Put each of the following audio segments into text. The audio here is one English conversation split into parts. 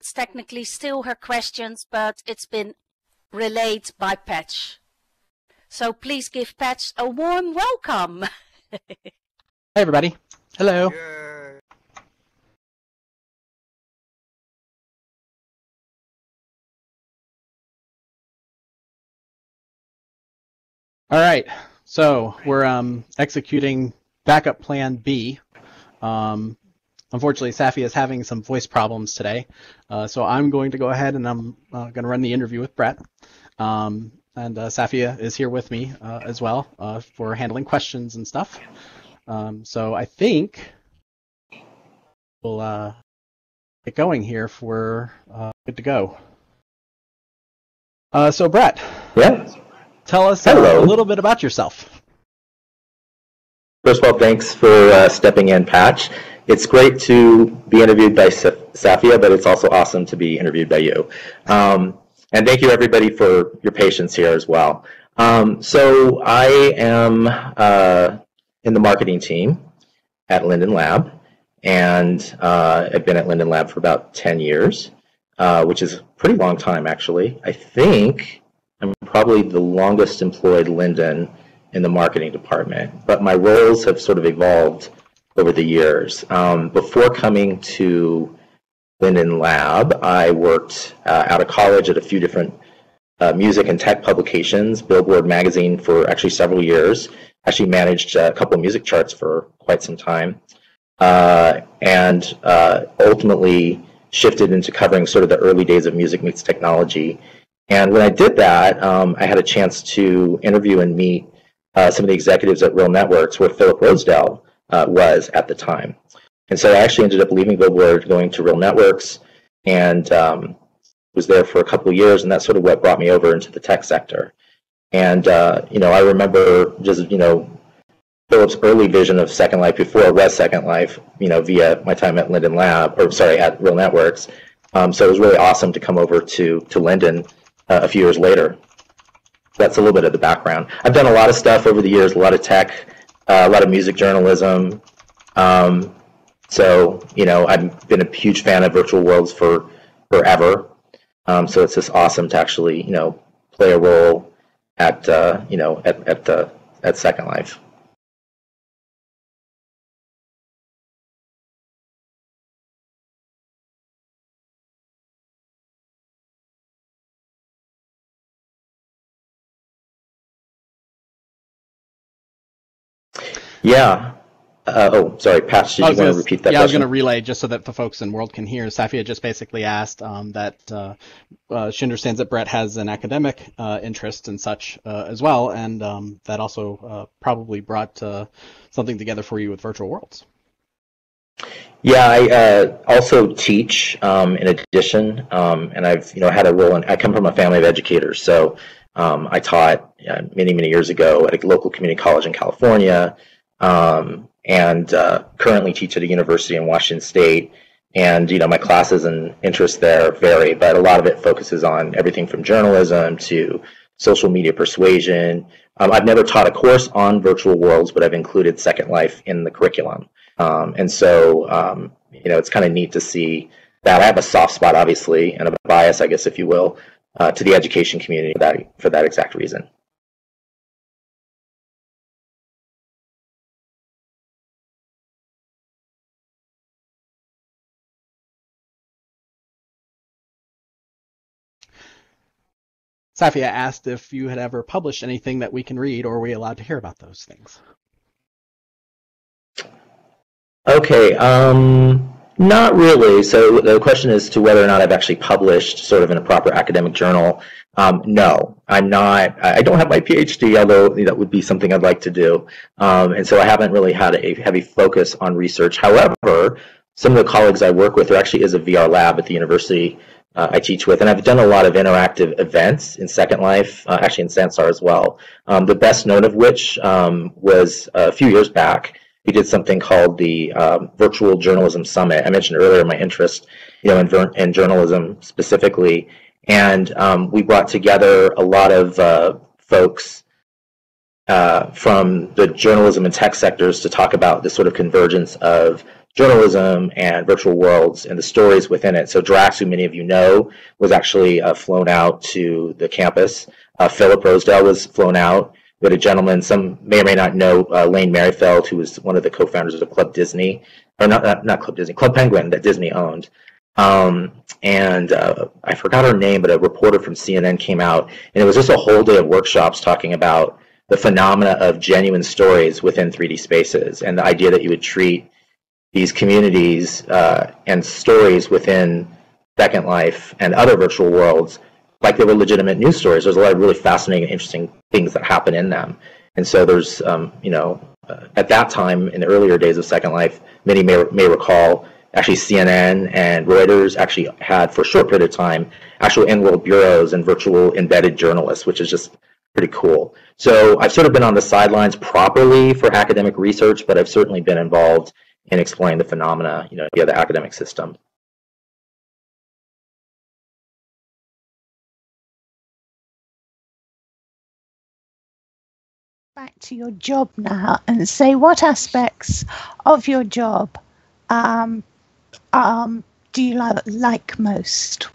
it's technically still her questions, but it's been relayed by Patch. So please give Patch a warm welcome. Hey everybody. Hello. Yay. All right. So we're executing backup plan B. Unfortunately, Safi is having some voice problems today, so I'm going to go ahead and I'm going to run the interview with Brett. And Safi is here with me as well for handling questions and stuff. So I think we'll get going here if we're good to go. So Brett, yeah, tell us a little bit about yourself. First of all, thanks for stepping in, Patch. It's great to be interviewed by Safia, but it's also awesome to be interviewed by you. And thank you, everybody, for your patience here as well. So I am in the marketing team at Linden Lab, and I've been at Linden Lab for about 10 years, which is a pretty long time, actually. I think I'm probably the longest employed Linden in the marketing department, but my roles have sort of evolved over the years. Before coming to Linden Lab, I worked out of college at a few different music and tech publications, Billboard magazine for actually several years, actually managed a couple of music charts for quite some time, and ultimately shifted into covering sort of the early days of music meets technology. And when I did that, I had a chance to interview and meet some of the executives at Real Networks, where Philip Rosedale was at the time. And so I actually ended up leaving Billboard, going to Real Networks, and was there for a couple of years, and that's sort of what brought me over into the tech sector. And, I remember just, Philip's early vision of Second Life before it was Second Life, via my time at Linden Lab, at Real Networks. So it was really awesome to come over to Linden a few years later. That's a little bit of the background. I've done a lot of stuff over the years, a lot of tech, a lot of music journalism. So, I've been a huge fan of virtual worlds for forever. So it's just awesome to actually, play a role at Second Life. Yeah. Sorry, Pat, did you want to repeat that question? Yeah, I was going to relay just so that the folks in World can hear. Safia just basically asked that she understands that Brett has an academic interest and such as well, and that also probably brought something together for you with virtual worlds. Yeah, I also teach in addition, and I've had a role in. I come from a family of educators, so I taught many years ago at a local community college in California. And currently teach at a university in Washington State. And, my classes and interests there vary, but a lot of it focuses on everything from journalism to social media persuasion. I've never taught a course on virtual worlds, but I've included Second Life in the curriculum. And so, it's kind of neat to see that. I have a soft spot, obviously, and a bias, I guess, if you will, to the education community for that exact reason. Safia asked if you had ever published anything that we can read, or are we allowed to hear about those things? Okay, not really. So the question is to whether or not I've actually published sort of in a proper academic journal. No, I'm not. I don't have my PhD, although that would be something I'd like to do. And so I haven't really had a heavy focus on research. However, some of the colleagues I work with, there actually is a VR lab at the university I teach with, and I've done a lot of interactive events in Second Life, actually in Sansar as well. The best known of which was a few years back. We did something called the Virtual Journalism Summit. I mentioned earlier my interest, in journalism specifically, and we brought together a lot of folks from the journalism and tech sectors to talk about this sort of convergence of journalism and virtual worlds and the stories within it. So Drax, who many of you know, was actually flown out to the campus. Philip Rosedale was flown out. We had a gentleman, some may or may not know, Lane Merrifield, who was one of the co-founders of Club Disney, or not Club Disney, Club Penguin that Disney owned. And I forgot her name, but a reporter from CNN came out, and it was just a whole day of workshops talking about the phenomena of genuine stories within 3D spaces, and the idea that you would treat these communities and stories within Second Life and other virtual worlds like they were legitimate news stories. There's a lot of really fascinating and interesting things that happen in them. And so there's, at that time, in the earlier days of Second Life, many may recall, actually CNN and Reuters actually had, for a short period of time, actual in-world bureaus and virtual embedded journalists, which is just pretty cool. So I've sort of been on the sidelines properly for academic research, but I've certainly been involved in exploring the phenomena, via the academic system. Back to your job now and say what aspects of your job do you like most?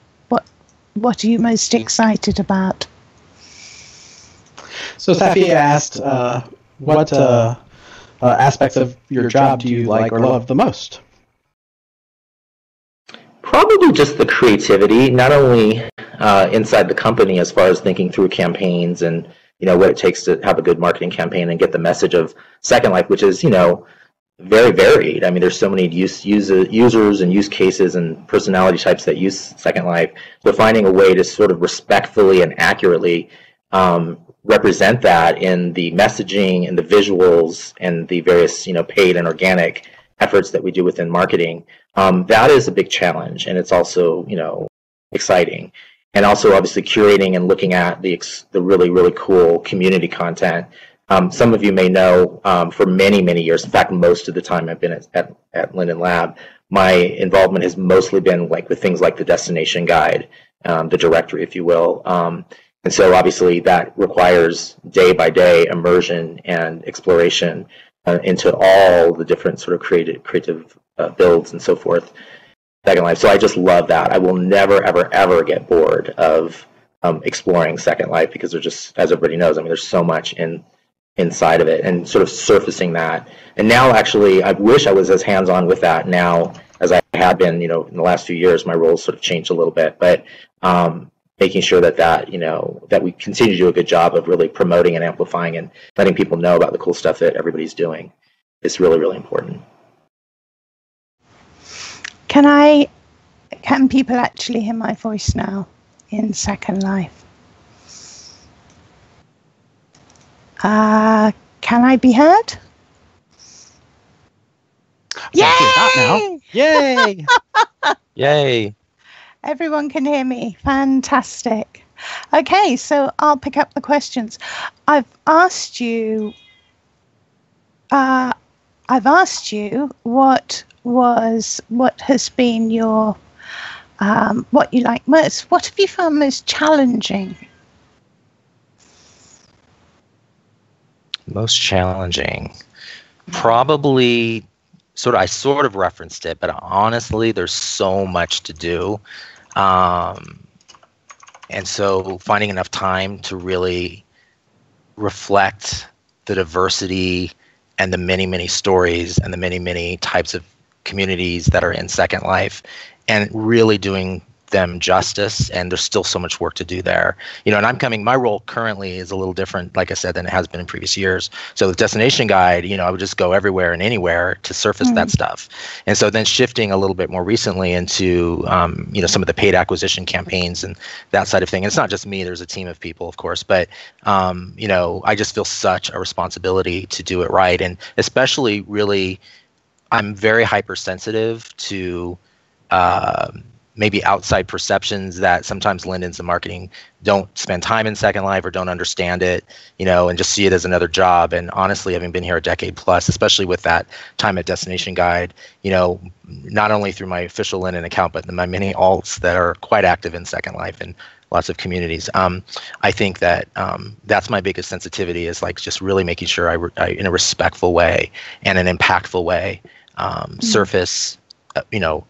What are you most excited about? So Safia asked, what aspects of your job do you like or love the most? Probably just the creativity, not only inside the company as far as thinking through campaigns and what it takes to have a good marketing campaign and get the message of Second Life, which is very varied. I mean, there's so many users and use cases and personality types that use Second Life. So finding a way to sort of respectfully and accurately represent that in the messaging and the visuals and the various paid and organic efforts that we do within marketing, that is a big challenge, and it's also exciting. And also obviously curating and looking at the really, really cool community content. Some of you may know for many, many years, in fact, most of the time I've been at Linden Lab, my involvement has mostly been with things like the destination guide, the directory, if you will. And so obviously that requires day-by-day immersion and exploration into all the different sort of creative builds and so forth. Second Life. So I just love that. I will never, ever, ever get bored of exploring Second Life because there's just, as everybody knows, I mean, there's so much inside of it and sort of surfacing that. And now, actually, I wish I was as hands-on with that now as I had been. In the last few years, my roles sort of changed a little bit, but making sure that we continue to do a good job of really promoting and amplifying and letting people know about the cool stuff that everybody's doing is really, really important. Can people actually hear my voice now in Second Life? Can I be heard? Yay! Yay! Yay! Everyone can hear me. Fantastic. Okay, so I'll pick up the questions. I've asked you what has been your what you like most. What have you found most challenging? Most challenging, probably I sort of referenced it, but honestly, there's so much to do, and so finding enough time to really reflect the diversity and the many, many stories and the many, many types of communities that are in Second Life and really doing them justice. And there's still so much work to do there. And my role currently is a little different, like I said, than it has been in previous years. So the destination guide, I would just go everywhere and anywhere to surface that stuff. And so then shifting a little bit more recently into, some of the paid acquisition campaigns and that side of thing. And it's not just me, there's a team of people, of course, but, I just feel such a responsibility to do it right. And especially really, I'm very hypersensitive to maybe outside perceptions that sometimes Lindens and marketing don't spend time in Second Life or don't understand it, and just see it as another job. And honestly, having been here a decade plus, especially with that time at Destination Guide, not only through my official Linden account, but my many alts that are quite active in Second Life and lots of communities. I think that that's my biggest sensitivity is just really making sure I in a respectful way and an impactful way, surface, the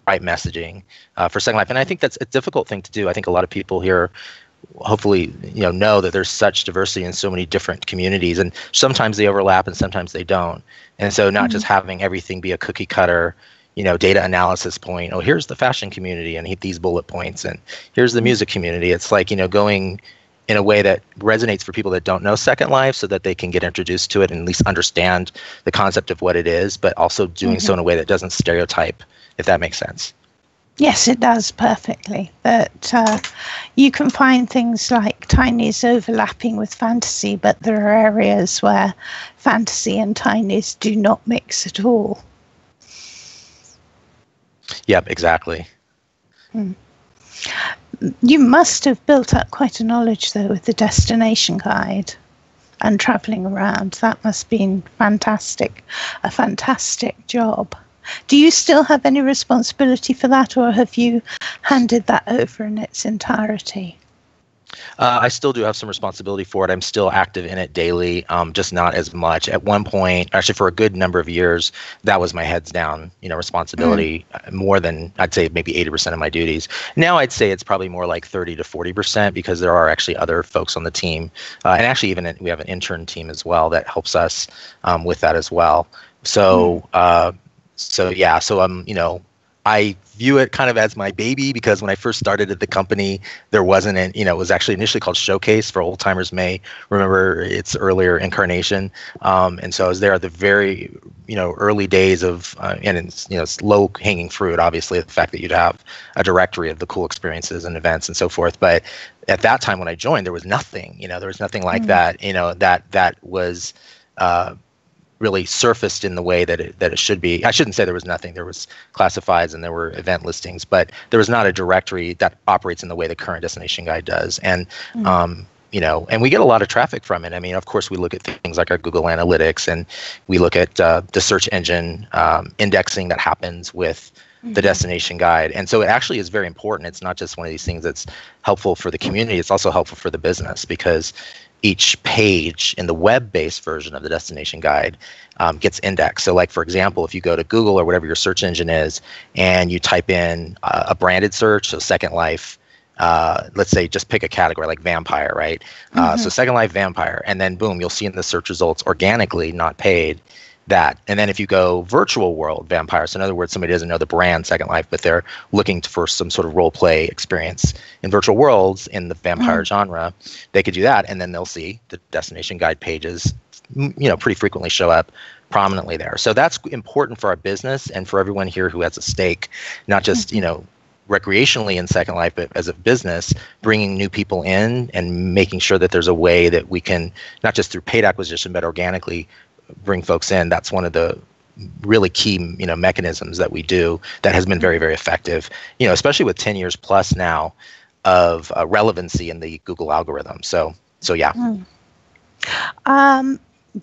right messaging for Second Life. And I think that's a difficult thing to do. I think a lot of people here hopefully know that there's such diversity in so many different communities, and sometimes they overlap and sometimes they don't. And so not just having everything be a cookie cutter, data analysis point. Oh, here's the fashion community and hit these bullet points, and here's the music community. It's like, going in a way that resonates for people that don't know Second Life, so that they can get introduced to it and at least understand the concept of what it is, but also doing so in a way that doesn't stereotype, if that makes sense. Yes, it does perfectly. That you can find things like tinies overlapping with fantasy, but there are areas where fantasy and tinies do not mix at all. Yep, exactly. You must have built up quite a knowledge, though, with the destination guide and traveling around. That must have been fantastic, a fantastic job. Do you still have any responsibility for that, or have you handed that over in its entirety? I still do have some responsibility for it. I'm still active in it daily, just not as much. At one point, actually for a good number of years, that was my heads down, responsibility, more than, I'd say, maybe 80% of my duties. Now I'd say it's probably more like 30 to 40%, because there are actually other folks on the team. And actually we have an intern team as well that helps us with that as well. So, I view it kind of as my baby, because when I first started at the company, there wasn't it was actually initially called Showcase, for old timers may remember its earlier incarnation. And so I was there at the very, early days of, and it's low hanging fruit, obviously, the fact that you'd have a directory of the cool experiences and events and so forth. But at that time when I joined, there was nothing, there was nothing like that, that was, really surfaced in the way that it should be. I shouldn't say there was nothing. There was classifieds and there were event listings, but there was not a directory that operates in the way the current destination guide does. And and we get a lot of traffic from it. I mean, of course, we look at things like our Google Analytics, and we look at the search engine indexing that happens with the destination guide. And so it actually is very important. It's not just one of these things that's helpful for the community. It's also helpful for the business, because each page in the web-based version of the destination guide gets indexed. So like, for example, if you go to Google or whatever your search engine is, and you type in a branded search, so Second Life, let's say just pick a category like vampire, right? So Second Life vampire, and then boom, you'll see in the search results organically, not paid, that. And then if you go virtual world vampire, so in other words, somebody doesn't know the brand Second Life, but they're looking for some sort of role play experience in virtual worlds in the vampire genre, they could do that, and then they'll see the destination guide pages, pretty frequently show up prominently there. So that's important for our business and for everyone here who has a stake, not just recreationally in Second Life, but as a business, bringing new people in and making sure that there's a way that we can, not just through paid acquisition, but organically bring folks in. That's one of the really key mechanisms that we do that has been very, very effective, especially with 10 years plus now of relevancy in the Google algorithm. So yeah.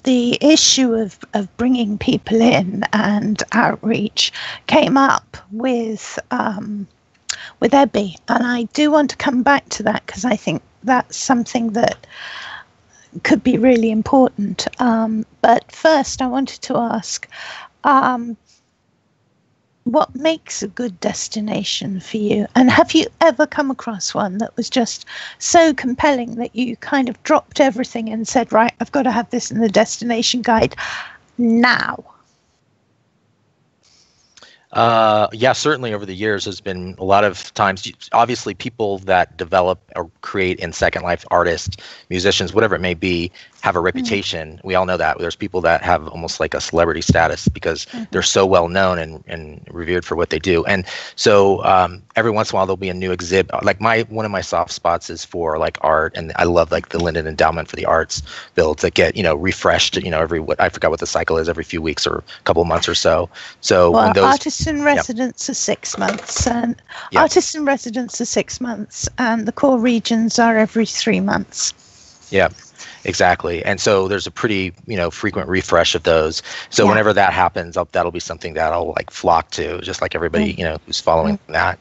The issue of bringing people in and outreach came up with Ebby, and I do want to come back to that, because I think that's something that could be really important. But first, I wanted to ask, what makes a good destination for you? And have you ever come across one that was just so compelling that you kind of dropped everything and said, right, I've got to have this in the destination guide now? Yeah, certainly over the years, there's been a lot of times, obviously people that develop or create in Second Life, artists, musicians, whatever it may be, have a reputation. We all know that. There's people that have almost like a celebrity status because they're so well known and revered for what they do. And so every once in a while there'll be a new exhibit. Like one of my soft spots is for like art, and I love like the Linden Endowment for the Arts builds that get refreshed. I forgot what the cycle is, every few weeks or a couple of months or so. So well, when those artists in residence are 6 months, and artists in residence are 6 months, and the core regions are every 3 months. Yeah. Exactly. And so there's a pretty, frequent refresh of those. So whenever that happens, that'll be something that I'll like flock to, just like everybody, who's following that.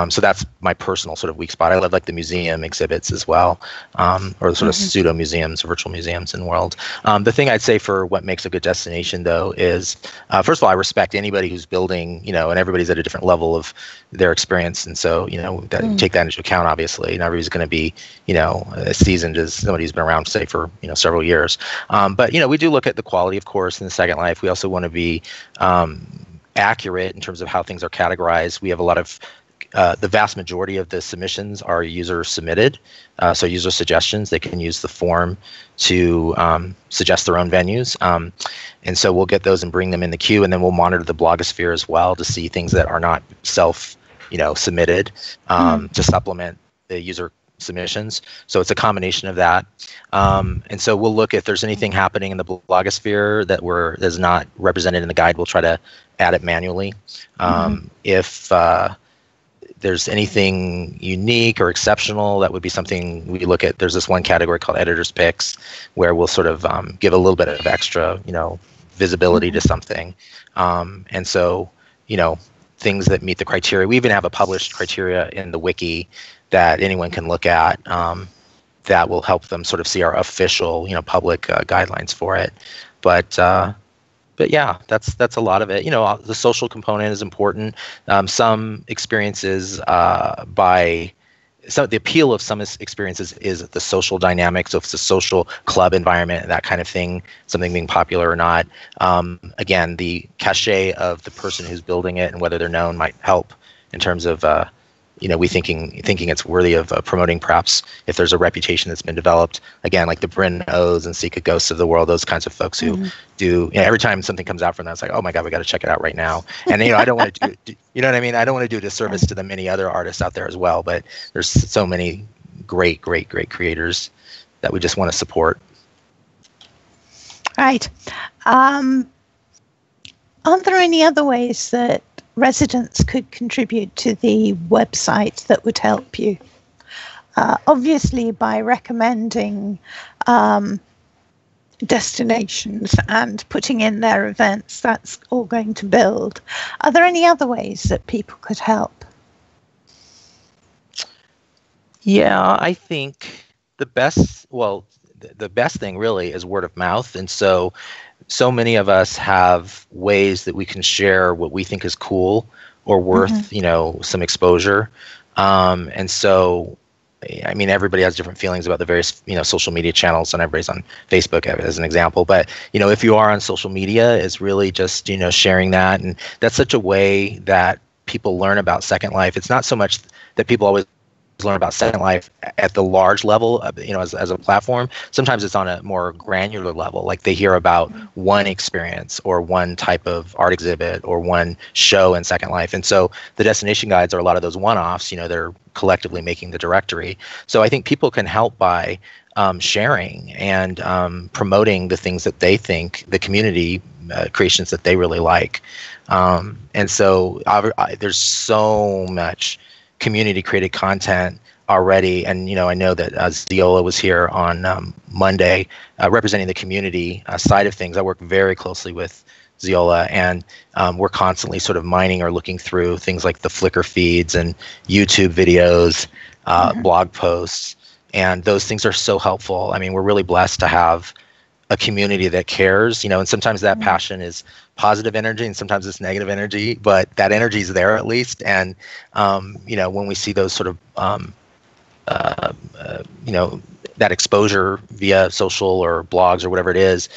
So that's my personal sort of weak spot. I love like the museum exhibits as well, or sort of pseudo museums, virtual museums in the world. The thing I'd say for what makes a good destination though is, first of all, I respect anybody who's building, and everybody's at a different level of their experience. And so, take that into account, obviously. Not everybody's going to be, as seasoned as somebody who's been around, say, for several years. But we do look at the quality, of course, in the Second Life. We also want to be accurate in terms of how things are categorized. We have a lot of the vast majority of the submissions are user submitted, so user suggestions. They can use the form to suggest their own venues, and so we'll get those and bring them in the queue, and then we'll monitor the blogosphere as well to see things that are not submitted to supplement the user submissions. So it's a combination of that. And so we'll look if there's anything happening in the blogosphere that's not represented in the guide, we'll try to add it manually. If there's anything unique or exceptional, that would be something we look at. There's this one category called editor's picks where we'll sort of give a little bit of extra, visibility to something. And so, things that meet the criteria. We even have a published criteria in the wiki that anyone can look at that will help them sort of see our official, public guidelines for it. But yeah, that's a lot of it. The social component is important. Some experiences the appeal of some experiences is the social dynamic. So if it's a social club environment, that kind of thing, something being popular or not. Again, the cachet of the person who's building it and whether they're known might help in terms of we thinking it's worthy of promoting, perhaps if there's a reputation that's been developed. Again, like the Bryn O's and Seeka Ghosts of the world, those kinds of folks who do, every time something comes out from them, it's like, oh my God, we got to check it out right now. And I don't want to do, you know what I mean? I don't want to do a disservice to the many other artists out there as well, but there's so many great creators that we just want to support. Right. Are there any other ways that residents could contribute to the website that would help you? Obviously, by recommending destinations and putting in their events, that's all going to build. Are there any other ways that people could help? Yeah, I think the best thing really is word of mouth. And so many of us have ways that we can share what we think is cool or worth, some exposure. And so, I mean, everybody has different feelings about the various, social media channels, and everybody's on Facebook as an example. But, if you are on social media, it's really just, sharing that. And that's such a way that people learn about Second Life. It's not so much that people always learn about Second Life at the large level, as a platform. Sometimes it's on a more granular level, like they hear about one experience or one type of art exhibit or one show in Second Life. And so the destination guides are a lot of those one-offs, they're collectively making the directory. So I think people can help by sharing and promoting the things that they think, the community creations that they really like. And so there's so much community created content already, and I know that Ziola was here on Monday representing the community side of things. I work very closely with Ziola, and we're constantly sort of mining or looking through things like the Flickr feeds and YouTube videos, blog posts, and those things are so helpful. I mean, we're really blessed to have a community that cares, and sometimes that passion is positive energy and sometimes it's negative energy, but that energy is there at least. And, when we see those sort of, that exposure via social or blogs or whatever it is,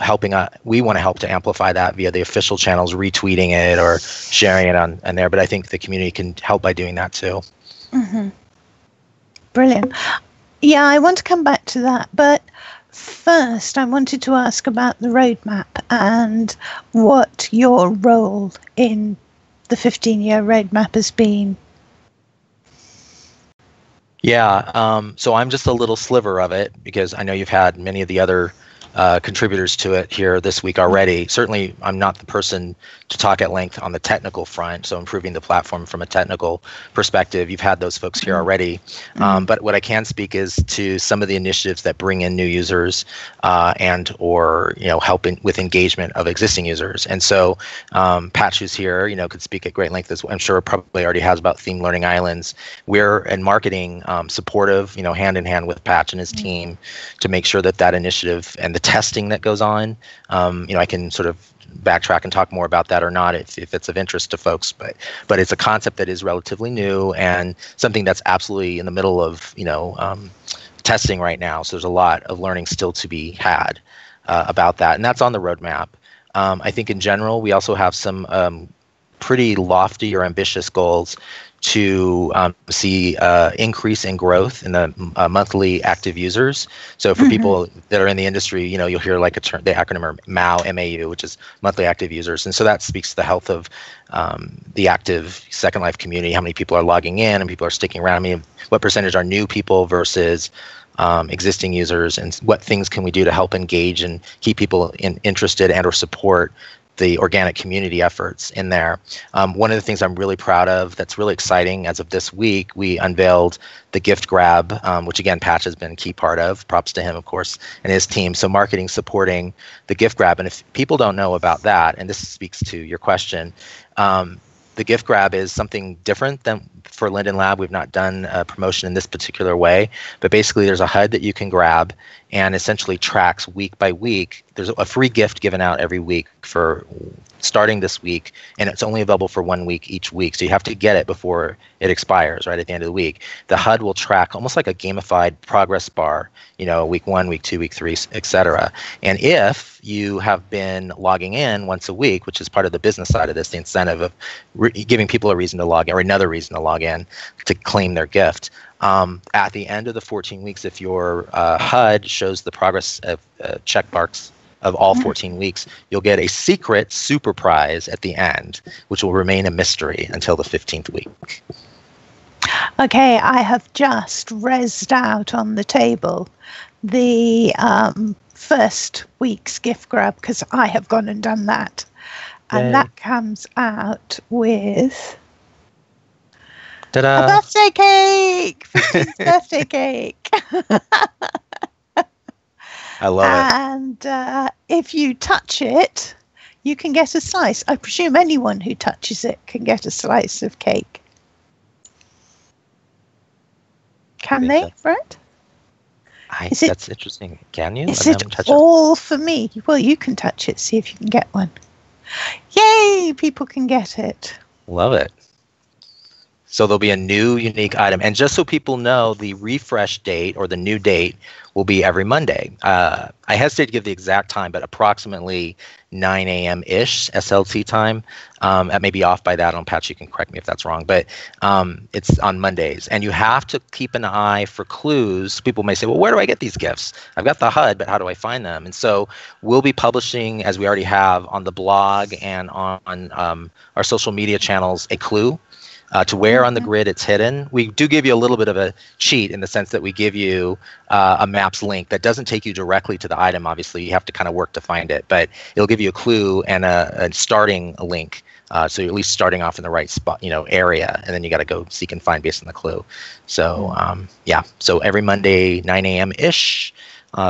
helping, we want to help to amplify that via the official channels, retweeting it or sharing it on there. But I think the community can help by doing that too. Brilliant. Yeah, I want to come back to that, but first, I wanted to ask about the roadmap and what your role in the 15-year roadmap has been. Yeah, so I'm just a little sliver of it because I know you've had many of the other contributors to it here this week already. Certainly, I'm not the person to talk at length on the technical front, so improving the platform from a technical perspective. You've had those folks here already. But what I can speak is to some of the initiatives that bring in new users and or helping with engagement of existing users. And so Patch, who's here, could speak at great length, as I'm sure probably already has, about themed learning islands. We're in marketing supportive, hand in hand with Patch and his team to make sure that that initiative and the testing that goes on, I can sort of backtrack and talk more about that or not if it's of interest to folks, but it's a concept that is relatively new and something that's absolutely in the middle of testing right now. So there's a lot of learning still to be had about that, and that's on the roadmap. I think in general we also have some pretty lofty or ambitious goals to see increase in growth in the monthly active users. So for people that are in the industry, you'll hear like a term, the acronym are MAU, M-A-U, which is monthly active users. And so that speaks to the health of the active Second Life community, how many people are logging in and people are sticking around. I mean, what percentage are new people versus existing users, and what things can we do to help engage and keep people interested and or support the organic community efforts in there. One of the things I'm really proud of that's really exciting, as of this week, we unveiled the gift grab, which again, Patch has been a key part of. Props to him, of course, and his team. So marketing supporting the gift grab. And if people don't know about that, and this speaks to your question, the gift grab is something different than for Linden Lab. We've not done a promotion in this particular way, but basically there's a HUD that you can grab and essentially tracks week by week. There's a free gift given out every week for starting this week, and it's only available for 1 week each week. So you have to get it before it expires, right at the end of the week. The HUD will track almost like a gamified progress bar, week 1, week 2, week 3, etc. And if you have been logging in once a week, which is part of the business side of this, the incentive of giving people a reason to log in or another reason to log in to claim their gift. At the end of the 14 weeks, if your HUD shows the progress of check marks of all 14 weeks, you'll get a secret super prize at the end, which will remain a mystery until the 15th week. Okay, I have just rezzed out on the table the first week's gift grab, because I have gone and done that. And that comes out with Ta-da. a birthday cake! 15th birthday cake! I love it. And if you touch it, you can get a slice. I presume anyone who touches it can get a slice of cake. Can they, Brett? That's interesting. Can you? Is it all for me? Well, you can touch it, see if you can get one. Yay! People can get it. Love it. So there'll be a new unique item. And just so people know, the refresh date or the new date will be every Monday. I hesitate to give the exact time, but approximately 9 a.m.-ish SLT time. That may be off by that. On Patch, you can correct me if that's wrong. But it's on Mondays. And you have to keep an eye for clues. People may say, well, where do I get these gifts? I've got the HUD, but how do I find them? And so we'll be publishing, as we already have, on the blog and on our social media channels, a clue. To where on the grid it's hidden. We do give you a little bit of a cheat in the sense that we give you a maps link that doesn't take you directly to the item. Obviously, you have to kind of work to find it, but it'll give you a clue and a starting link. So you're at least starting off in the right spot, area, and then you got to go seek and find based on the clue. So so every Monday, 9 a.m.-ish.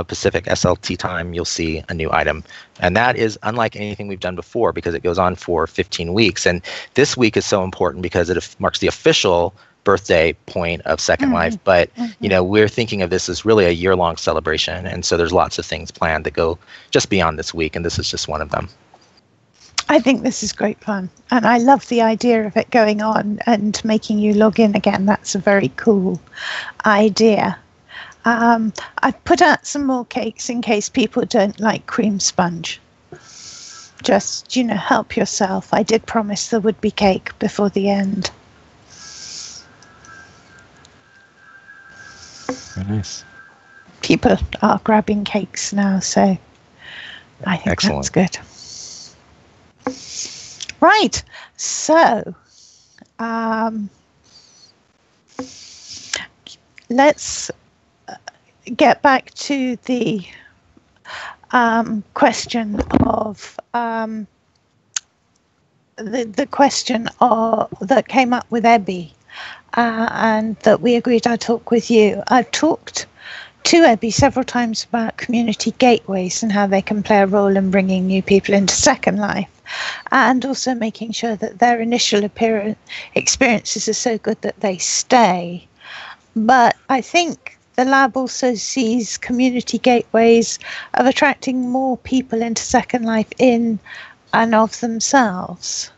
Pacific SLT time, you'll see a new item. And that is unlike anything we've done before because it goes on for 15 weeks. And this week is so important because it marks the official birthday point of Second Life. But, we're thinking of this as really a year-long celebration. And so there's lots of things planned that go just beyond this week. And this is just one of them. I think this is great fun. And I love the idea of it going on and making you log in again. That's a very cool idea. I've put out some more cakes in case people don't like cream sponge. Just, help yourself. I did promise there would be cake before the end. Very nice. People are grabbing cakes now, so I think Excellent. That's good. Right. So, let's get back to the question of the question that came up with Ebby, and that we agreed I'd talk with you. I've talked to Ebby several times about community gateways and how they can play a role in bringing new people into Second Life, and also making sure that their initial experiences are so good that they stay. But I think the lab also sees community gateways of attracting more people into Second Life in and of themselves,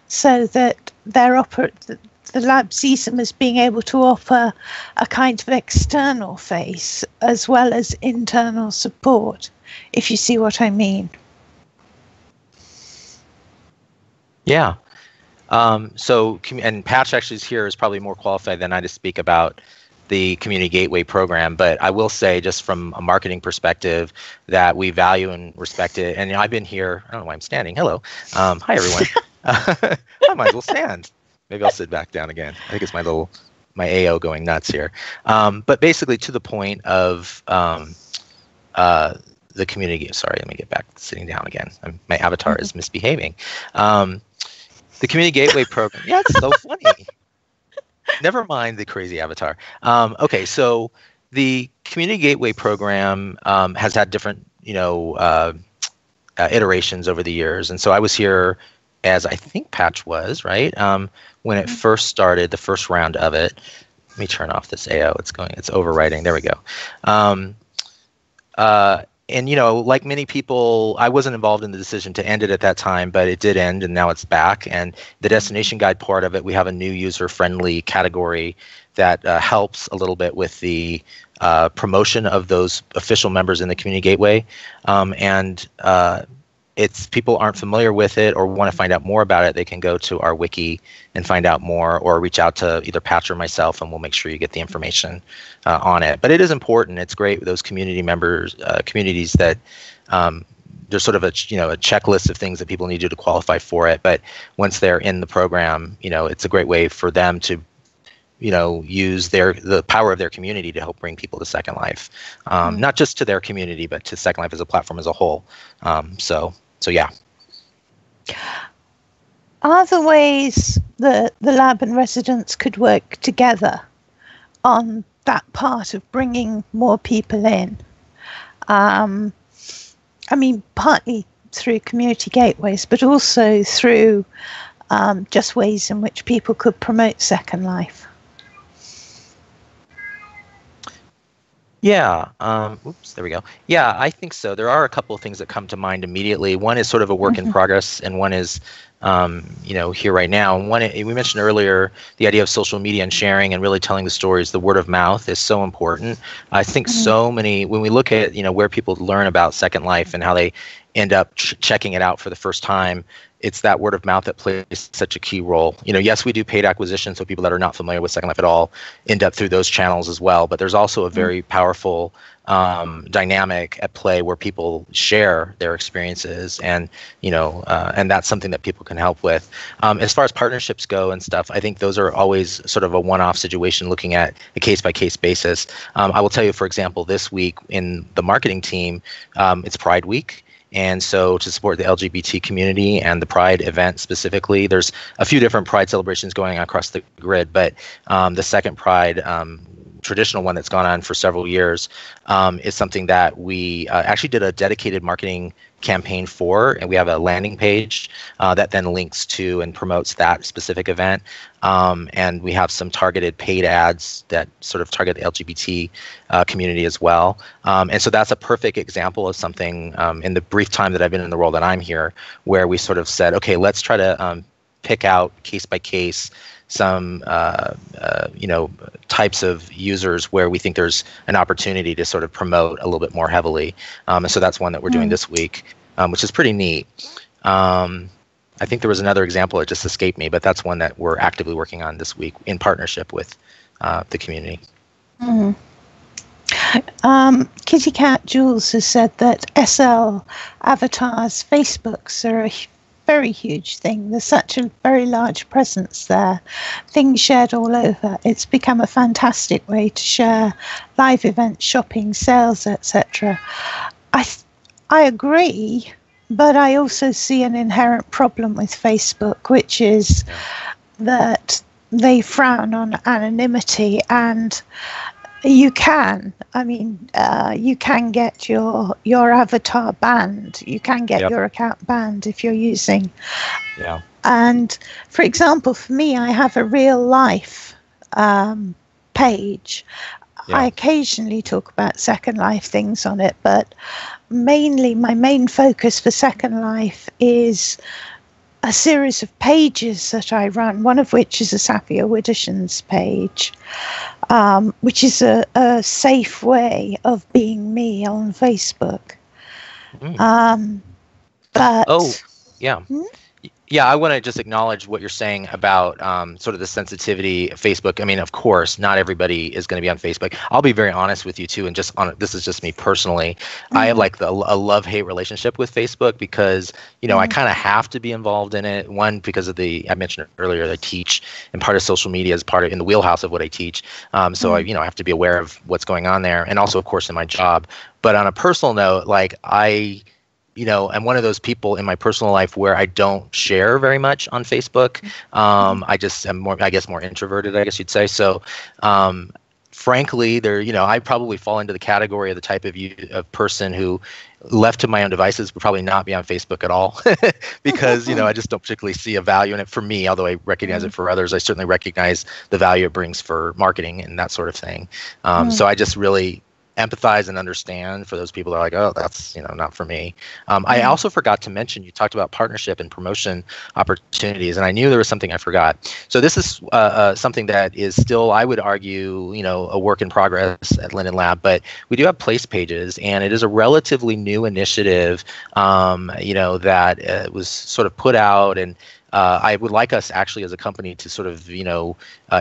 so that the lab sees them as being able to offer a kind of external face as well as internal support, if you see what I mean. Yeah. And Patch actually is here, is probably more qualified than I to speak about the Community Gateway program, but I will say, just from a marketing perspective, that we value and respect it. And I've been here, I don't know why I'm standing. Hello. Hi, everyone. I might as well stand. Maybe I'll sit back down again. I think it's my AO going nuts here. But basically, to the point of the community, sorry, let me get back to sitting down again. My avatar is misbehaving. The Community Gateway program, yeah, it's so funny. Never mind the crazy avatar. Okay, so the Community Gateway program has had different, iterations over the years. And so I was here, as I think Patch was, right? When it first started, the first round of it. Let me turn off this AO. It's overwriting. There we go. And, like many people, I wasn't involved in the decision to end it at that time, but it did end, and now it's back. And the destination guide part of it, we have a new user-friendly category that helps a little bit with the promotion of those official members in the Community Gateway. It's people aren't familiar with it or want to find out more about it, they can go to our wiki and find out more, or reach out to either Patch or myself, and we'll make sure you get the information on it. But it is important. It's great with those community members, communities that there's sort of a checklist of things that people need to do to qualify for it. But once they're in the program, it's a great way for them to use the power of their community to help bring people to Second Life, not just to their community, but to Second Life as a platform as a whole. So yeah. Are there ways that the lab and residents could work together on that part of bringing more people in? I mean, partly through community gateways, but also through just ways in which people could promote Second Life. Yeah. Oops, there we go. Yeah, I think so. There are a couple of things that come to mind immediately. One is sort of a work in progress, and one is, here right now. And one, we mentioned earlier, the idea of social media and sharing and really telling the stories. The word of mouth is so important. I think so many, when we look at, where people learn about Second Life and how they end up checking it out for the first time, it's that word of mouth that plays such a key role. Yes, we do paid acquisition, so people that are not familiar with Second Life at all end up through those channels as well. But there's also a very powerful dynamic at play where people share their experiences, and and that's something that people can help with. As far as partnerships go and stuff, I think those are always sort of a one-off situation, looking at a case-by-case basis. I will tell you, for example, this week in the marketing team, it's Pride Week. And so to support the LGBT community and the Pride event specifically, there's a few different Pride celebrations going on across the grid, but the second Pride, traditional one that's gone on for several years, is something that we actually did a dedicated marketing campaign for, and we have a landing page that then links to and promotes that specific event. And we have some targeted paid ads that sort of target the LGBT community as well. And so that's a perfect example of something in the brief time that I've been in the role that I'm here, where we sort of said, okay, let's try to pick out case by case some types of users where we think there's an opportunity to sort of promote a little bit more heavily. And so that's one that we're doing this week, which is pretty neat. I think there was another example that just escaped me, but that's one that we're actively working on this week in partnership with the community. Kitty Cat Jules has said that SL avatars, Facebooks are a very huge thing. There's such a very large presence there. Things shared all over. It's become a fantastic way to share live events, shopping, sales, etc. I agree, but I also see an inherent problem with Facebook, which is that they frown on anonymity, and you can get your avatar banned. You can get your account banned if you're using. Yeah. And for example, for me, I have a real life page. I occasionally talk about Second Life things on it, but mainly my main focus for Second Life is a series of pages that I run, one of which is a Safia Widdershins page, which is a safe way of being me on Facebook. But Yeah, I want to just acknowledge what you're saying about sort of the sensitivity of Facebook. I mean, of course, not everybody is going to be on Facebook. I'll be very honest with you too, and this is just me personally. I have like a love-hate relationship with Facebook because I kind of have to be involved in it. One, because of I mentioned it earlier, I teach, and part of social media is part of in the wheelhouse of what I teach. So I have to be aware of what's going on there, and also, of course, in my job. But on a personal note, like I'm one of those people in my personal life where I don't share very much on Facebook. I just am more introverted, I guess you'd say. So, frankly, I probably fall into the category of the type of person who, left to my own devices, would probably not be on Facebook at all because, I just don't particularly see a value in it for me, although I recognize it for others. I certainly recognize the value it brings for marketing and that sort of thing. So I just really empathize and understand for those people that are like, oh, that's not for me. I also forgot to mention, you talked about partnership and promotion opportunities, and I knew there was something I forgot. So this is something that is still, I would argue, a work in progress at Linden Lab, but we do have place pages, and it is a relatively new initiative, that was sort of put out, and I would like us actually as a company to sort of,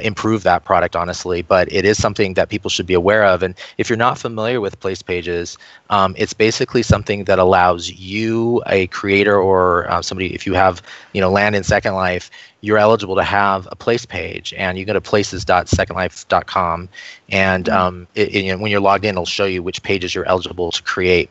improve that product, honestly, but it is something that people should be aware of. And if you're not familiar with place pages, it's basically something that allows you, a creator or somebody, if you have, land in Second Life, you're eligible to have a place page, and you go to places.secondlife.com, and when you're logged in, it'll show you which pages you're eligible to create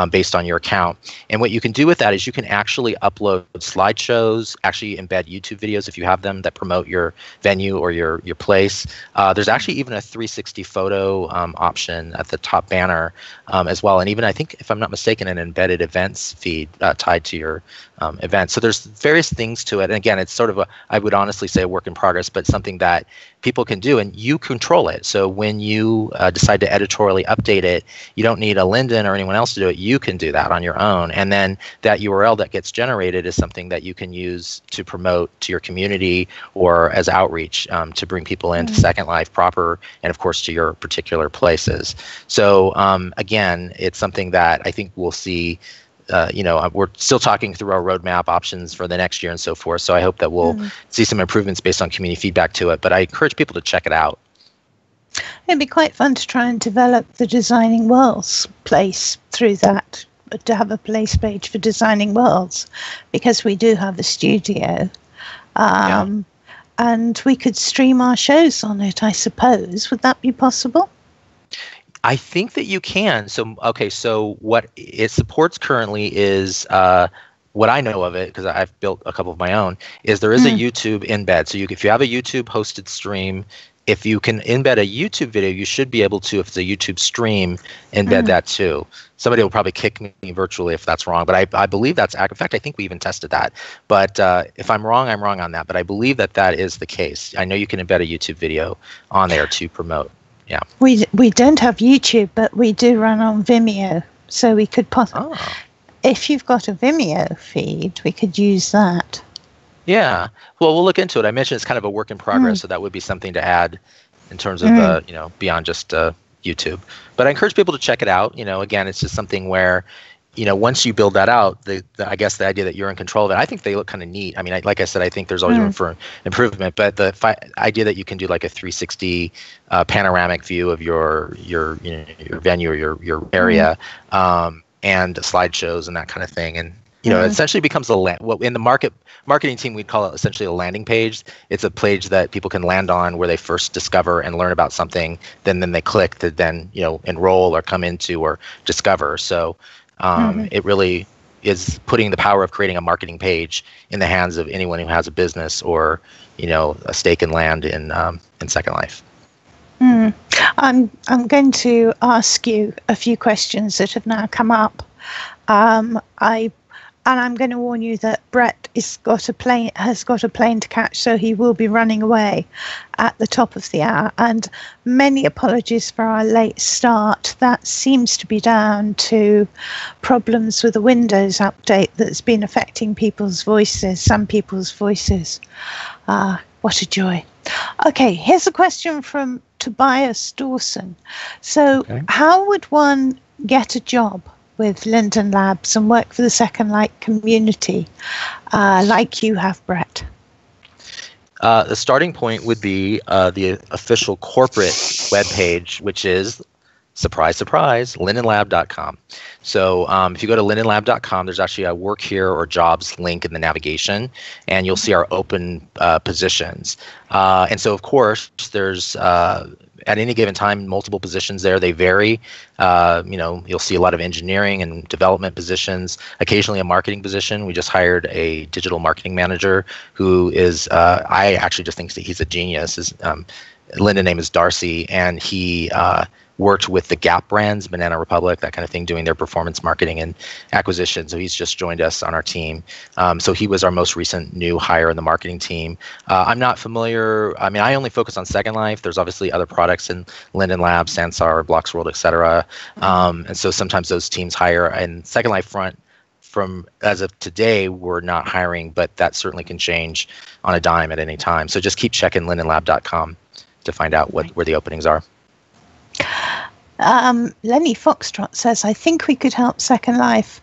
based on your account. And what you can do with that is you can actually upload slideshows, actually embed YouTube videos if you have them that promote your venue or your place. There's actually even a 360 photo option at the top banner as well, and even, I think, if I'm not mistaken, an embedded events feed tied to your event. So there's various things to it, and again, it's sort of I would honestly say a work in progress, but something that people can do, and you control it. So when you decide to editorially update it, you don't need a Linden or anyone else to do it. You can do that on your own, and then that URL that gets generated is something that you can use to promote to your community or as outreach to bring people into Second Life proper, and of course to your particular places. So again, it's something that I think we'll see. We're still talking through our roadmap options for the next year and so forth. So I hope that we'll see some improvements based on community feedback to it. But I encourage people to check it out. It'd be quite fun to try and develop the Designing Worlds place through that, to have a place page for Designing Worlds, because we do have a studio. And we could stream our shows on it, I suppose. Would that be possible? I think that you can. So what it supports currently is what I know of it, because I've built a couple of my own, is there is a YouTube embed. So if you have a YouTube hosted stream, if you can embed a YouTube video, you should be able to, if it's a YouTube stream, embed that too. Somebody will probably kick me virtually if that's wrong, but I believe that's accurate. In fact, I think we even tested that. But if I'm wrong on that. But I believe that is the case. I know you can embed a YouTube video on there to promote. Yeah. We don't have YouTube, but we do run on Vimeo, so we could possibly. Oh. If you've got a Vimeo feed, we could use that. Yeah. Well, we'll look into it. I mentioned it's kind of a work in progress, so that would be something to add in terms of beyond just YouTube. But I encourage people to check it out. Again, it's just something where, once you build that out, I guess the idea that you're in control of it, I think they look kind of neat. I mean, like I said, I think there's always room for improvement, but the idea that you can do like a 360 panoramic view of your venue or your area, and slideshows and that kind of thing, and it essentially becomes in the marketing team, we'd call it essentially a landing page. It's a page that people can land on where they first discover and learn about something, then they click to then enroll or come into or discover. So It really is putting the power of creating a marketing page in the hands of anyone who has a business or, a stake in land in Second Life. I'm going to ask you a few questions that have now come up. I'm going to warn you that Brett has got a plane to catch, so he will be running away at the top of the hour. And many apologies for our late start. That seems to be down to problems with the Windows update that's been affecting people's voices, some people's voices. What a joy. Okay, here's a question from Tobias Dawson. So how would one get a job with Linden Labs and work for the Second Life community like you have, Brett? The starting point would be the official corporate webpage, which is, surprise, surprise, lindenlab.com. So if you go to lindenlab.com, there's actually a work here or jobs link in the navigation, and you'll see our open positions. And so, of course, there's at any given time multiple positions there. They vary. You'll see a lot of engineering and development positions, occasionally a marketing position. We just hired a digital marketing manager who is, I actually just think that he's a genius. His Linden name is Darcy, and he worked with the Gap brands, Banana Republic, that kind of thing, doing their performance marketing and acquisition. So he's just joined us on our team. So he was our most recent new hire in the marketing team. I'm not familiar. I mean, I only focus on Second Life. There's obviously other products in Linden Labs, Sansar, Blocks World, et cetera. And so sometimes those teams hire. And Second Life front, from as of today, we're not hiring, but that certainly can change on a dime at any time. So just keep checking lindenlab.com to find out where the openings are. Lenny Foxtrot says, I think we could help Second Life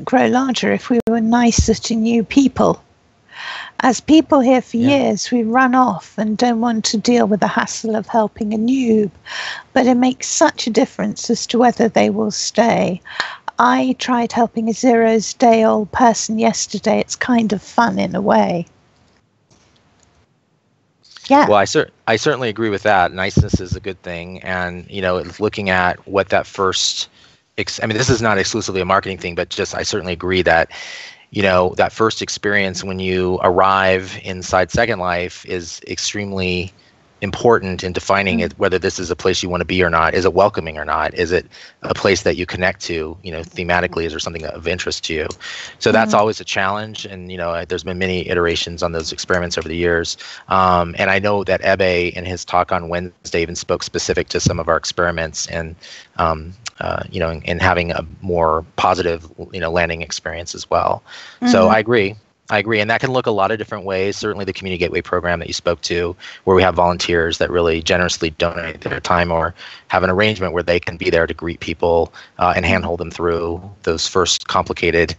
grow larger if we were nicer to new people. As people here for years, we run off and don't want to deal with the hassle of helping a noob, but it makes such a difference as to whether they will stay. I tried helping a 0's day old person yesterday. It's kind of fun in a way. Yeah. Well, I certainly agree with that. Niceness is a good thing, and looking at what that first, I mean, this is not exclusively a marketing thing, but just I certainly agree that that first experience when you arrive inside Second Life is extremely important in defining it, whether this is a place you want to be or not. Is it welcoming or not? Is it a place that you connect to, thematically? Is there something of interest to you? So that's always a challenge. And, there's been many iterations on those experiments over the years. And I know that Ebe in his talk on Wednesday even spoke specific to some of our experiments and, and having a more positive, landing experience as well. So I agree. And that can look a lot of different ways. Certainly the Community Gateway program that you spoke to, where we have volunteers that really generously donate their time or have an arrangement where they can be there to greet people and handhold them through those first complicated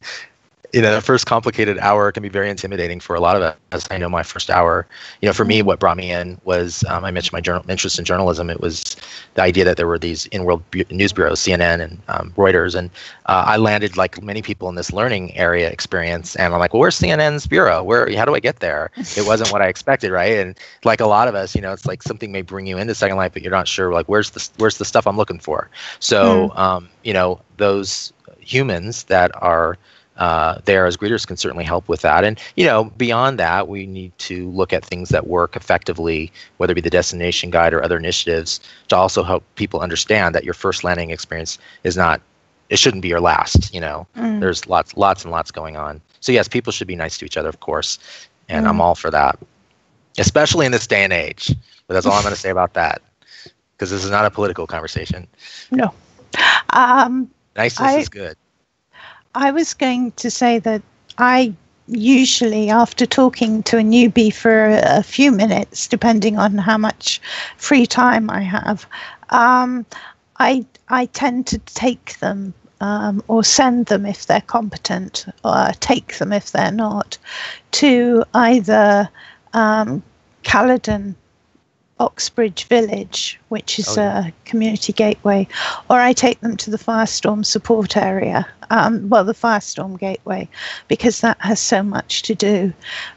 the first complicated hour can be very intimidating for a lot of us. I know my first hour, for me, what brought me in was, I mentioned my interest in journalism. It was the idea that there were these in-world news bureaus, CNN and Reuters. And I landed, like many people, in this learning area experience. And I'm like, well, where's CNN's bureau? How do I get there? It wasn't what I expected, right? And like a lot of us, it's like something may bring you into Second Life, but you're not sure, like, where's the stuff I'm looking for? So, those humans that are there as greeters can certainly help with that. And, beyond that, we need to look at things that work effectively, whether it be the destination guide or other initiatives, to also help people understand that your first landing experience it shouldn't be your last. There's lots and lots going on. So yes, people should be nice to each other, of course. And I'm all for that, especially in this day and age. But that's all I'm going to say about that, because this is not a political conversation. No. Niceness is good. I was going to say that I usually, after talking to a newbie for a few minutes, depending on how much free time I have, I tend to take them or send them if they're competent, or take them if they're not, to either Caledon, Oxbridge Village, which is a community gateway, or I take them to the Firestorm support area, the Firestorm gateway, because that has so much to do.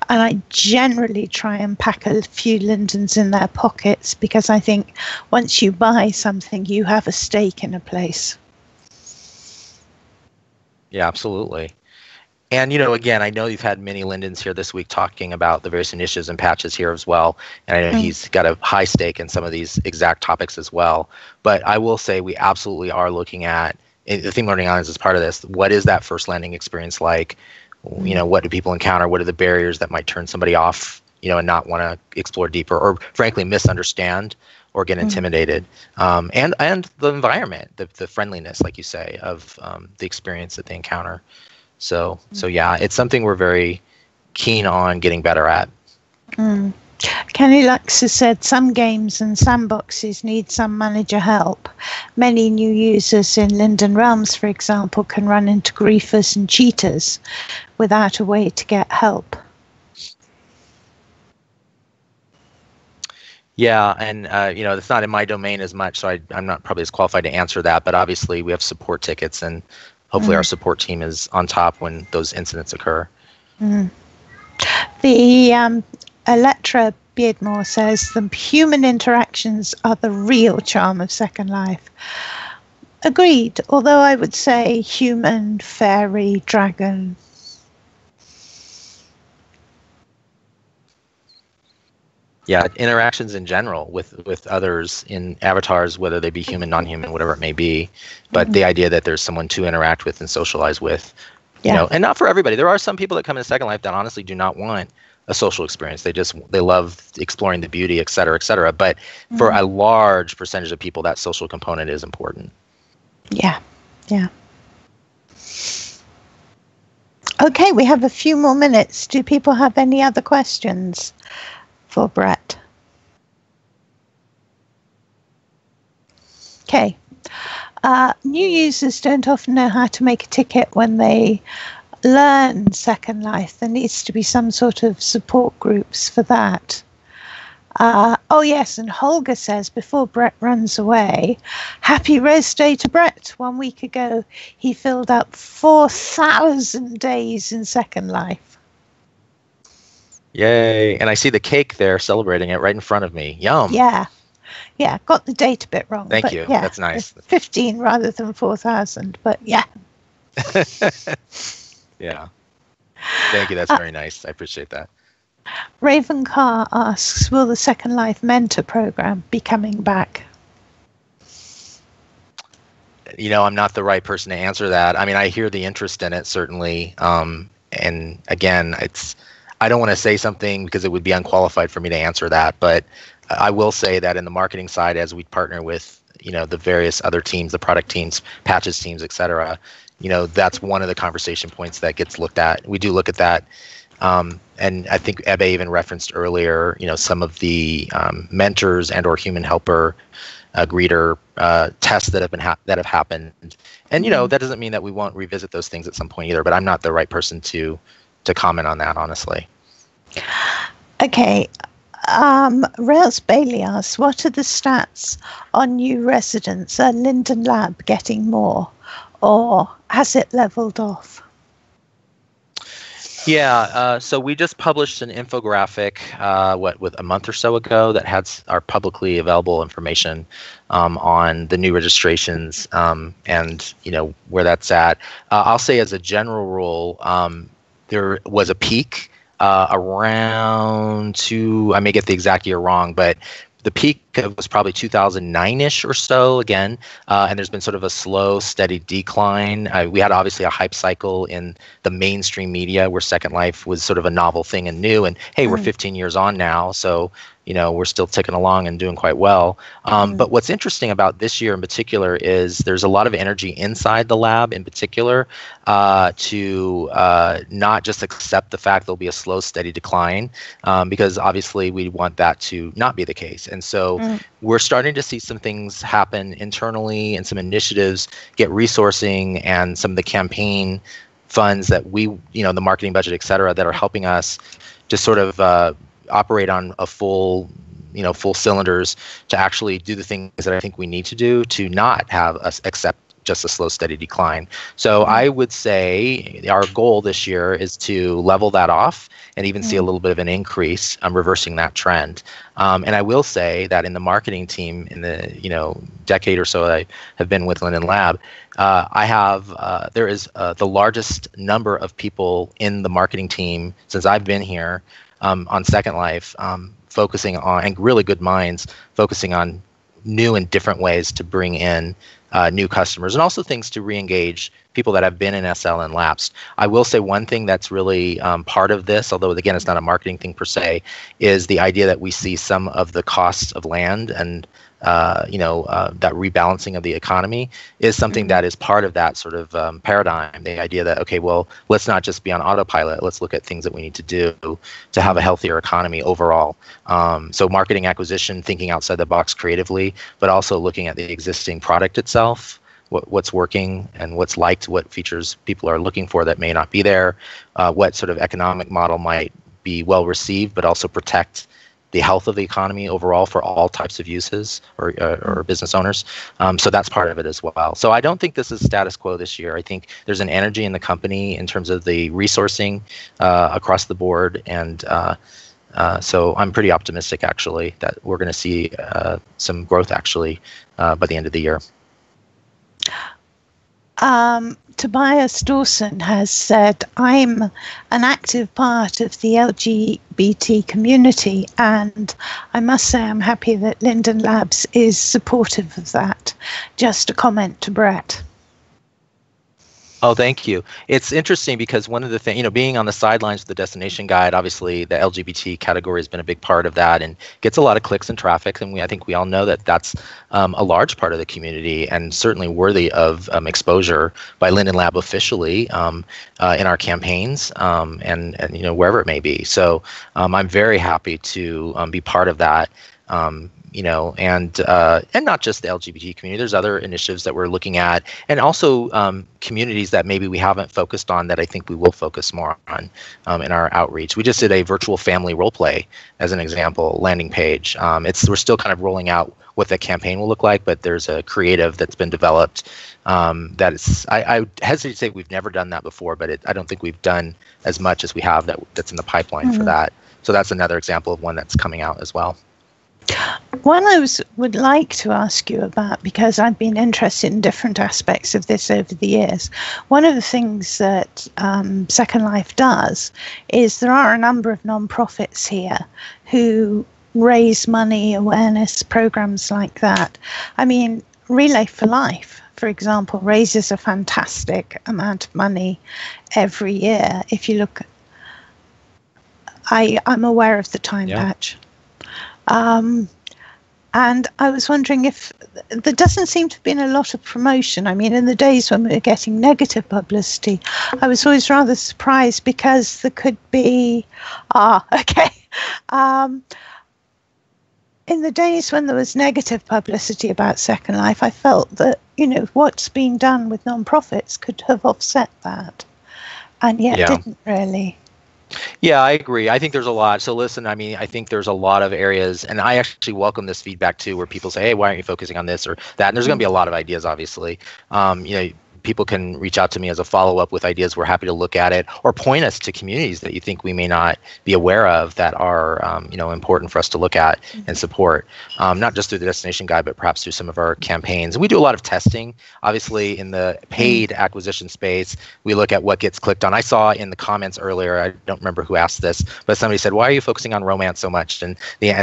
And I generally try and pack a few Lindens in their pockets, because I think once you buy something, you have a stake in a place. Yeah, absolutely. And, again, I know you've had many Lindens here this week talking about the various initiatives and patches here as well. And I know he's got a high stake in some of these exact topics as well. But I will say we absolutely are looking at, the Theme Learning Islands is part of this. What is that first landing experience like? What do people encounter? What are the barriers that might turn somebody off, and not want to explore deeper, or frankly misunderstand or get intimidated? And the environment, the friendliness, like you say, of the experience that they encounter. So yeah, it's something we're very keen on getting better at. Kenny Luxer said some games and sandboxes need some manager help. Many new users in Linden Realms, for example, can run into griefers and cheaters without a way to get help. Yeah, and it's not in my domain as much, so I'm not probably as qualified to answer that. But obviously, we have support tickets, and hopefully our support team is on top when those incidents occur. The Electra Beardmore says the human interactions are the real charm of Second Life. Agreed, although I would say human, fairy, dragon. Yeah, interactions in general with others in avatars, whether they be human, non-human, whatever it may be. But the idea that there's someone to interact with and socialize with, and not for everybody. There are some people that come into Second Life that honestly do not want a social experience. They love exploring the beauty, et cetera, et cetera. But for a large percentage of people, that social component is important. Yeah. Okay, we have a few more minutes. Do people have any other questions for Brett? Okay. New users don't often know how to make a ticket when they learn Second Life. There needs to be some sort of support groups for that. Oh yes, and Holger says, before Brett runs away, happy Res Day to Brett. 1 week ago, he filled up 4,000 days in Second Life. Yay. And I see the cake there celebrating it right in front of me. Yum. Yeah, got the date a bit wrong. Thank you. Yeah, that's nice. 15 rather than 4,000, but yeah. Yeah. Thank you. That's very nice. I appreciate that. Raven Carr asks, will the Second Life mentor program be coming back? I'm not the right person to answer that. I mean, I hear the interest in it, certainly. And again, I don't want to say something because it would be unqualified for me to answer that. But I will say that in the marketing side, as we partner with, the various other teams, the product teams, patches teams, et cetera, that's one of the conversation points that gets looked at. We do look at that. And I think Ebe even referenced earlier, some of the mentors and or human helper greeter tests that have happened. And, that doesn't mean that we won't revisit those things at some point either, but I'm not the right person to comment on that, honestly. Okay. Rails Bailey asks, what are the stats on new residents? Are Linden Lab getting more, or has it leveled off? Yeah, so we just published an infographic, with a month or so ago that had our publicly available information on the new registrations and where that's at. I'll say as a general rule, there was a peak around I may get the exact year wrong, but the peak was probably 2009-ish or so again, and there's been sort of a slow, steady decline. We had obviously a hype cycle in the mainstream media where Second Life was sort of a novel thing and new, and hey, we're 15 years on now, so we're still ticking along and doing quite well. But what's interesting about this year in particular is there's a lot of energy inside the lab in particular to not just accept the fact there'll be a slow, steady decline, because obviously we want that to not be the case. And so we're starting to see some things happen internally and some initiatives get resourcing and some of the campaign funds that we, the marketing budget, et cetera, that are helping us to sort of operate on a full cylinders to actually do the things that I think we need to do to not have us accept just a slow, steady decline. So I would say our goal this year is to level that off and even see a little bit of an increase, reversing that trend. And I will say that in the marketing team, in the decade or so that I have been with Linden Lab, there is the largest number of people in the marketing team since I've been here on Second Life, focusing on, and really good minds focusing on new and different ways to bring in new customers, and also things to re-engage people that have been in SL and lapsed. I will say one thing that's really part of this, although again it's not a marketing thing per se, is the idea that we see some of the costs of land and that rebalancing of the economy is something that is part of that sort of paradigm. The idea that, okay, well, let's not just be on autopilot. Let's look at things that we need to do to have a healthier economy overall. So marketing acquisition, thinking outside the box creatively, but also looking at the existing product itself, what's working and what's liked, what features people are looking for that may not be there, what sort of economic model might be well received, but also protect the health of the economy overall for all types of uses or business owners. So that's part of it as well. So I don't think this is status quo this year. I think there's an energy in the company in terms of the resourcing across the board. And so I'm pretty optimistic, actually, that we're going to see some growth, actually, by the end of the year. Tobias Dawson has said, I'm an active part of the LGBT community, and I must say I'm happy that Linden Labs is supportive of that. Just a comment to Brett. Oh, thank you. It's interesting because one of the things, being on the sidelines of the destination guide, obviously the LGBT category has been a big part of that and gets a lot of clicks and traffic. And I think we all know that that's a large part of the community and certainly worthy of exposure by Linden Lab officially in our campaigns and wherever it may be. So I'm very happy to be part of that. And not just the LGBT community. There's other initiatives that we're looking at, and also communities that maybe we haven't focused on that I think we will focus more on in our outreach. We just did a virtual family role play as an example landing page. We're still kind of rolling out what the campaign will look like, but there's a creative that's been developed that is, I hesitate to say we've never done that before, but I don't think we've done as much as we have that's in the pipeline for that. So that's another example of one that's coming out as well. One I would like to ask you about, because I've been interested in different aspects of this over the years. One of the things that Second Life does is there are a number of non-profits here who raise money, awareness programs like that. I mean, Relay for Life, for example, raises a fantastic amount of money every year. If you look, I'm aware of the time patch. And I was wondering if there doesn't seem to have been a lot of promotion. I mean, in the days when we were getting negative publicity, I was always rather surprised because there could be, in the days when there was negative publicity about Second Life, I felt that, what's being done with non-profits could have offset that, and yet didn't really. Yeah, I agree. I think there's a lot. So listen, I mean, I think there's a lot of areas, and I actually welcome this feedback too, where people say, hey, why aren't you focusing on this or that? And there's going to be a lot of ideas, obviously. People can reach out to me as a follow-up with ideas. We're happy to look at it, or point us to communities that you think we may not be aware of that are, important for us to look at and support, not just through the destination guide, but perhaps through some of our campaigns. And we do a lot of testing, obviously, in the paid acquisition space. We look at what gets clicked on. I saw in the comments earlier, I don't remember who asked this, but somebody said, why are you focusing on romance so much? And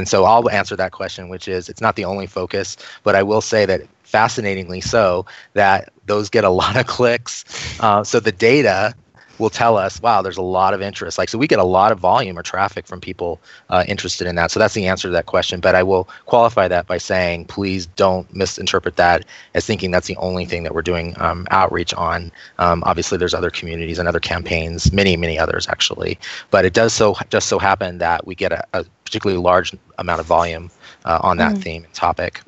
so I'll answer that question, which is, it's not the only focus, but I will say that fascinatingly so, that those get a lot of clicks. So the data will tell us, wow, there's a lot of interest. So we get a lot of volume or traffic from people interested in that. So that's the answer to that question. But I will qualify that by saying, please don't misinterpret that as thinking that's the only thing that we're doing outreach on. Obviously, there's other communities and other campaigns, many, many others actually. But it does just so happen that we get a particularly large amount of volume on that theme and topic.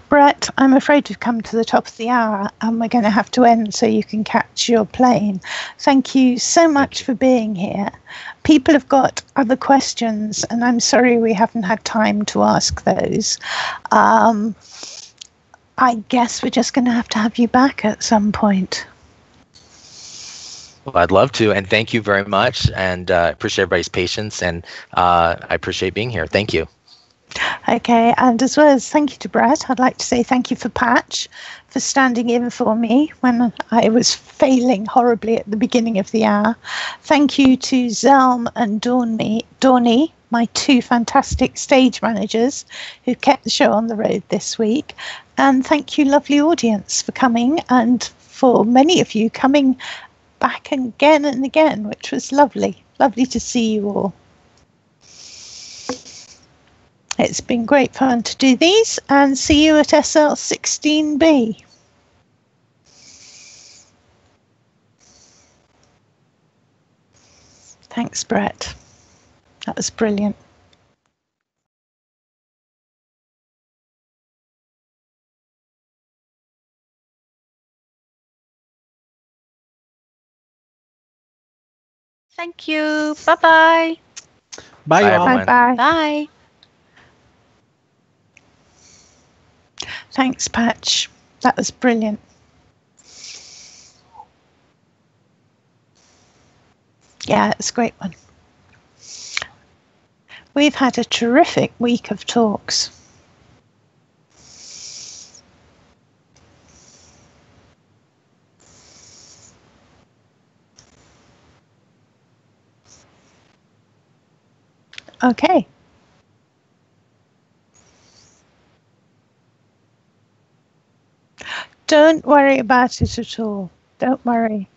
Brett, I'm afraid we've come to the top of the hour and we're going to have to end so you can catch your plane. Thank you so much for being here. People have got other questions and I'm sorry we haven't had time to ask those. I guess we're just going to have you back at some point. Well, I'd love to, and thank you very much, and appreciate everybody's patience, and I appreciate being here. Thank you. Okay, and as well as thank you to Brett, I'd like to say thank you for Patch for standing in for me when I was failing horribly at the beginning of the hour. Thank you to Zelm and Dawny, my two fantastic stage managers who kept the show on the road this week. And thank you, lovely audience, for coming, and for many of you coming back again and again, which was lovely. Lovely to see you all. It's been great fun to do these, and see you at SL16B. Thanks, Brett. That was brilliant. Thank you. Bye-bye. Bye, you all. everyone. Bye-bye. Bye. Thanks, Patch. That was brilliant. Yeah, it's a great one. We've had a terrific week of talks. Okay. Don't worry about it at all. Don't worry.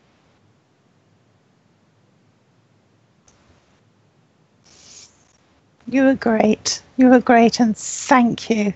You were great. You were great, and thank you.